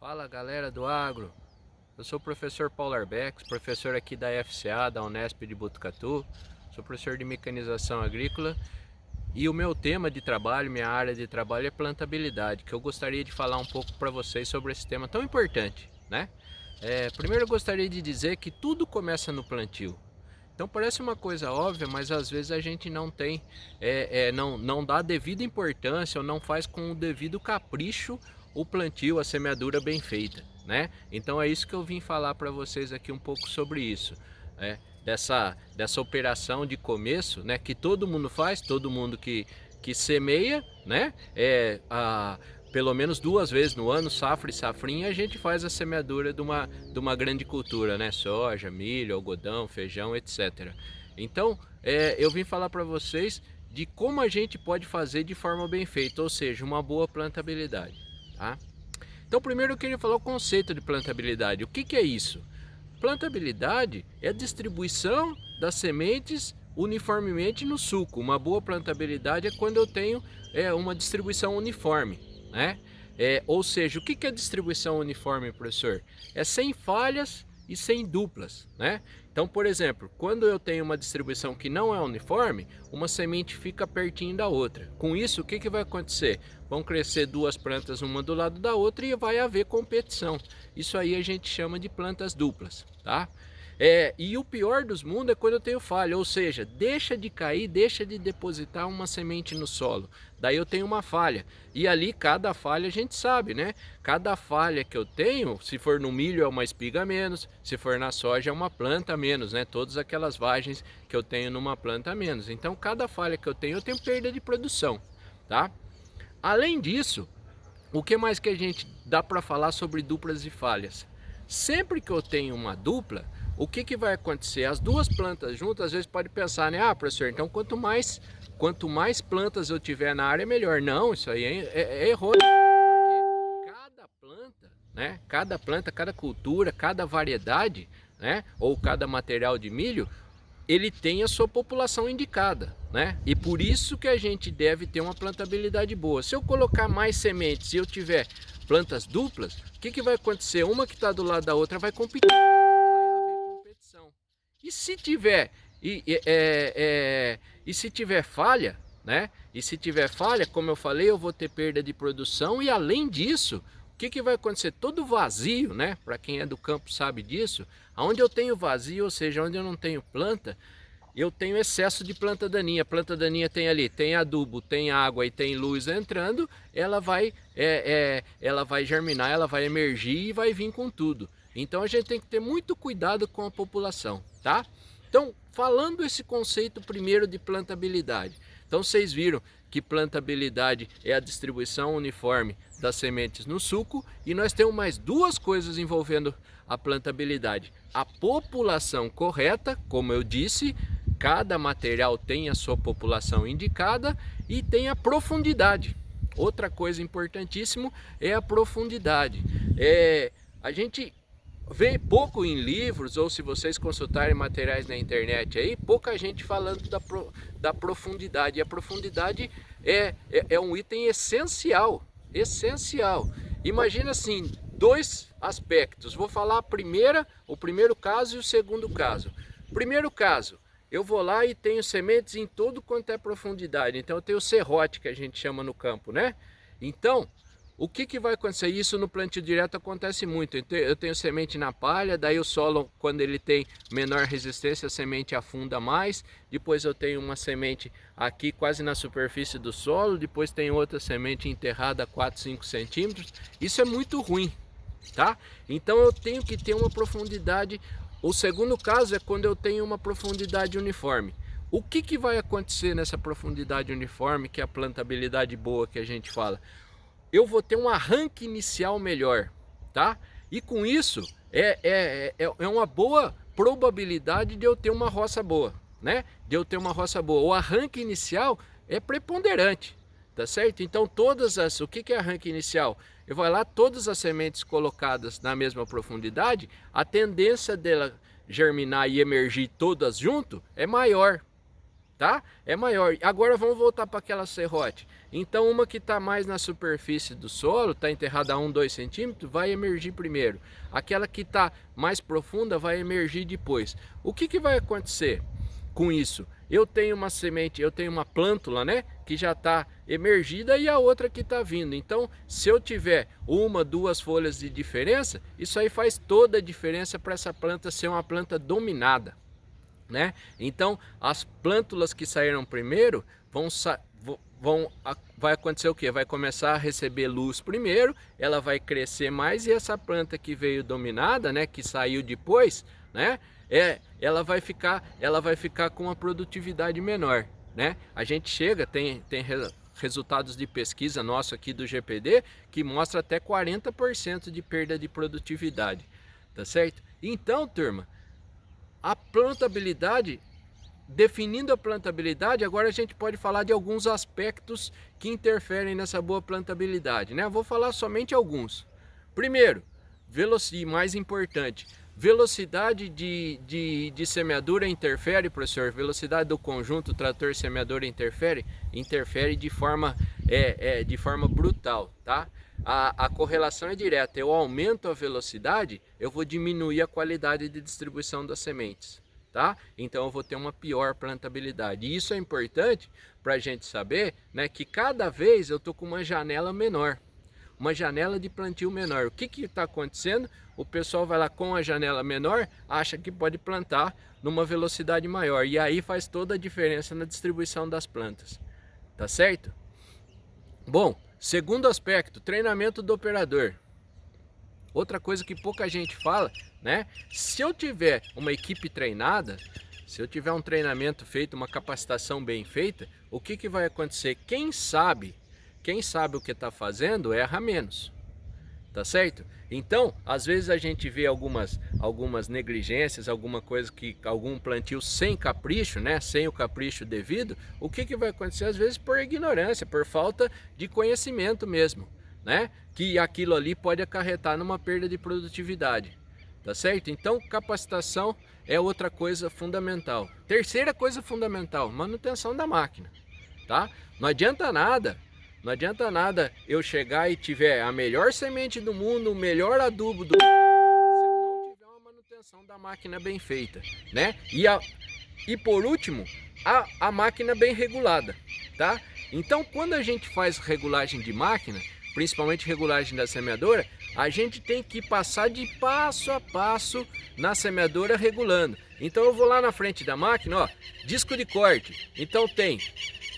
Fala galera do agro, eu sou o professor Paulo Arbex, professor aqui da FCA, da Unesp de Botucatu, sou professor de mecanização agrícola e o meu tema de trabalho, minha área de trabalho é plantabilidade, que eu gostaria de falar um pouco para vocês sobre esse tema tão importante, né? Primeiro eu gostaria de dizer que tudo começa no plantio. Então parece uma coisa óbvia, mas às vezes a gente não tem, não dá a devida importância ou não faz com o devido capricho o plantio, a semeadura bem feita, né? Então é isso que eu vim falar para vocês aqui um pouco sobre isso, né? Dessa operação de começo, né? Que todo mundo faz, todo mundo que semeia, né? Pelo menos 2 vezes no ano, safra e safrinha, a gente faz a semeadura de uma grande cultura, né? Soja, milho, algodão, feijão, etc. Então, eu vim falar para vocês de como a gente pode fazer de forma bem feita, ou seja, uma boa plantabilidade, tá? Então, primeiro eu queria falar o conceito de plantabilidade. O que é isso? Plantabilidade é a distribuição das sementes uniformemente no sulco. Uma boa plantabilidade é quando eu tenho uma distribuição uniforme, né? Ou seja, o que é distribuição uniforme, professor? É sem falhas e sem duplas, né? Então, por exemplo, quando eu tenho uma distribuição que não é uniforme, uma semente fica pertinho da outra. Com isso, o que vai acontecer? Vão crescer duas plantas uma do lado da outra e vai haver competição. Isso aí a gente chama de plantas duplas, tá? E o pior dos mundos é quando eu tenho falha, ou seja, deixa de cair, deixa de depositar uma semente no solo. Daí eu tenho uma falha. E ali cada falha a gente sabe, né? Cada falha que eu tenho, se for no milho é uma espiga a menos, se for na soja é uma planta a menos, né? Todas aquelas vagens que eu tenho numa planta a menos. Então cada falha que eu tenho perda de produção, tá? Além disso, o que mais que a gente dá para falar sobre duplas e falhas? Sempre que eu tenho uma dupla, o que vai acontecer? As duas plantas juntas, às vezes pode pensar, né? Ah, professor, então quanto mais plantas eu tiver na área, melhor. Não, isso aí é errôneo. Porque cada planta, né? Cada planta, cada cultura, cada variedade, né? Ou cada material de milho, ele tem a sua população indicada, né? E por isso que a gente deve ter uma plantabilidade boa. Se eu colocar mais sementes e eu tiver plantas duplas, o que vai acontecer? Uma que está do lado da outra vai competir, vai haver competição. E se tiver e se tiver falha, né? E se tiver falha, como eu falei, eu vou ter perda de produção e além disso, o que vai acontecer? Todo vazio, né? Para quem é do campo sabe disso. Onde eu tenho vazio, ou seja, onde eu não tenho planta, eu tenho excesso de planta daninha. A planta daninha tem ali, tem adubo, tem água e tem luz entrando, ela vai germinar, ela vai emergir e vai vir com tudo. Então a gente tem que ter muito cuidado com a população, tá? Então, falando esse conceito primeiro de plantabilidade. Então vocês viram que plantabilidade é a distribuição uniforme das sementes no sulco e nós temos mais duas coisas envolvendo a plantabilidade. A população correta, como eu disse, cada material tem a sua população indicada e tem a profundidade. Outra coisa importantíssima é a profundidade. A gente vê pouco em livros, ou se vocês consultarem materiais na internet aí, pouca gente falando da profundidade. E a profundidade é um item essencial, essencial. Imagina assim, dois aspectos. Vou falar o primeiro caso e o segundo caso. Primeiro caso, eu vou lá e tenho sementes em todo quanto é profundidade. Então eu tenho serrote, que a gente chama no campo, né? Então, o que vai acontecer? Isso no plantio direto acontece muito. Eu tenho semente na palha, daí o solo, quando ele tem menor resistência, a semente afunda mais. Depois eu tenho uma semente aqui quase na superfície do solo, depois tem outra semente enterrada a 4, 5 centímetros. Isso é muito ruim, tá? Então eu tenho que ter uma profundidade. O segundo caso é quando eu tenho uma profundidade uniforme. O que vai acontecer nessa profundidade uniforme, que é a plantabilidade boa que a gente fala? Eu vou ter um arranque inicial melhor, tá? E com isso, é uma boa probabilidade de eu ter uma roça boa, né? De eu ter uma roça boa. O arranque inicial é preponderante, tá certo? Então, o que é arranque inicial? Eu vou lá, todas as sementes colocadas na mesma profundidade, a tendência dela germinar e emergir todas junto é maior, tá? É maior. Agora vamos voltar para aquela serrote. Então uma que está mais na superfície do solo, está enterrada a 1, 2 centímetros, vai emergir primeiro. Aquela que está mais profunda vai emergir depois. O que vai acontecer com isso? Eu tenho uma semente, eu tenho uma plântula, né, que já está emergida e a outra que está vindo. Então, se eu tiver 1, 2 folhas de diferença, isso aí faz toda a diferença para essa planta ser uma planta dominada, né? Então, as plântulas que saíram primeiro vai acontecer o que? Vai começar a receber luz primeiro, ela vai crescer mais e essa planta que veio dominada, né, que saiu depois, né, ela vai ficar com uma produtividade menor, né? A gente chega, tem resultados de pesquisa nosso aqui do GPD que mostra até 40% de perda de produtividade, tá certo? Então, turma, a plantabilidade, definindo a plantabilidade, agora a gente pode falar de alguns aspectos que interferem nessa boa plantabilidade, né? Eu vou falar somente alguns. Primeiro, velocidade, mais importante, velocidade de semeadura interfere, professor? Velocidade do conjunto trator-semeadora interfere? Interfere de forma brutal, tá? A correlação é direta. Eu aumento a velocidade, eu vou diminuir a qualidade de distribuição das sementes, tá? Então eu vou ter uma pior plantabilidade. E isso é importante para a gente saber, né, que cada vez eu tô com uma janela menor, uma janela de plantio menor. O que está acontecendo? O pessoal vai lá com a janela menor, acha que pode plantar numa velocidade maior. E aí faz toda a diferença na distribuição das plantas. Tá certo? Bom, segundo aspecto, treinamento do operador. Outra coisa que pouca gente fala, né? Se eu tiver uma equipe treinada, se eu tiver um treinamento feito, uma capacitação bem feita, o que vai acontecer? Quem sabe o que está fazendo erra menos, tá certo? Então, às vezes a gente vê algumas negligências, algum plantio sem capricho, né? Sem o capricho devido. O que vai acontecer? Às vezes por ignorância, por falta de conhecimento mesmo, né? Que aquilo ali pode acarretar numa perda de produtividade, tá certo? Então, capacitação é outra coisa fundamental. Terceira coisa fundamental, manutenção da máquina, tá? Não adianta nada eu chegar e tiver a melhor semente do mundo, o melhor adubo do mundo, se eu não tiver uma manutenção da máquina bem feita, né? E por último, a máquina bem regulada, tá? Então, quando a gente faz regulagem de máquina, principalmente regulagem da semeadora, a gente tem que passar de passo a passo na semeadora regulando. Então eu vou lá na frente da máquina, ó, disco de corte. Então tem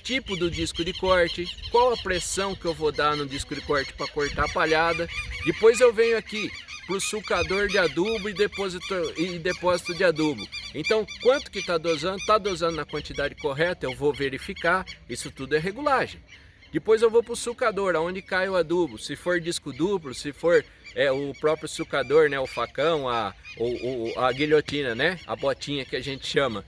tipo do disco de corte, qual a pressão que eu vou dar no disco de corte para cortar a palhada. Depois eu venho aqui para o sulcador de adubo e depósito de adubo. Então, quanto que está dosando na quantidade correta, eu vou verificar. Isso tudo é regulagem. Depois eu vou para o sulcador, aonde cai o adubo. Se for disco duplo, se for o próprio sulcador, né, o facão, a guilhotina, né, a botinha que a gente chama.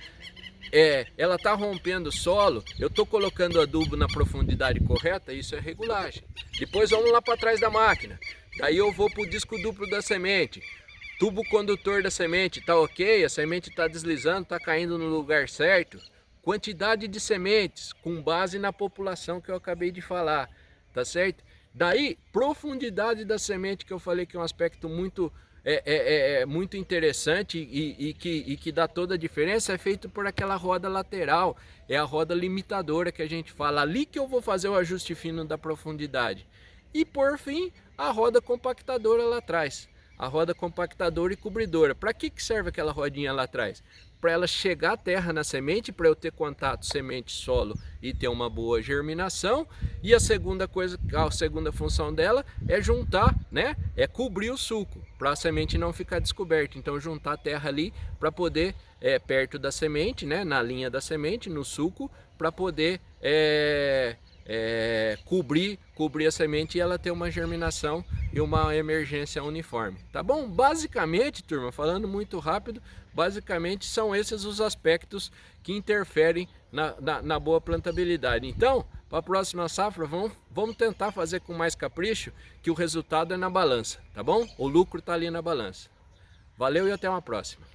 Ela está rompendo o solo, eu estou colocando adubo na profundidade correta, isso é regulagem. Depois vamos lá para trás da máquina, daí eu vou para o disco duplo da semente, tubo condutor da semente, está ok, a semente está deslizando, está caindo no lugar certo. Quantidade de sementes, com base na população que eu acabei de falar, tá certo? Daí, profundidade da semente, que eu falei que é um aspecto muito... muito interessante e que dá toda a diferença, é feito por aquela roda lateral, é a roda limitadora que a gente fala, ali que eu vou fazer o ajuste fino da profundidade. E por fim, a roda compactadora lá atrás, a roda compactadora e cobridora. Para que serve aquela rodinha lá atrás? Para ela chegar a terra na semente, para eu ter contato semente-solo e ter uma boa germinação. E a segunda função dela é juntar, né? É cobrir o sulco, para a semente não ficar descoberta. Então juntar a terra ali para poder, perto da semente, né? Na linha da semente, no sulco, para poder cobrir a semente e ela ter uma germinação e uma emergência uniforme, tá bom? Basicamente, turma, falando muito rápido, basicamente são esses os aspectos que interferem na boa plantabilidade. Então, para a próxima safra, vamos tentar fazer com mais capricho, que o resultado é na balança, tá bom? O lucro está ali na balança. Valeu e até uma próxima.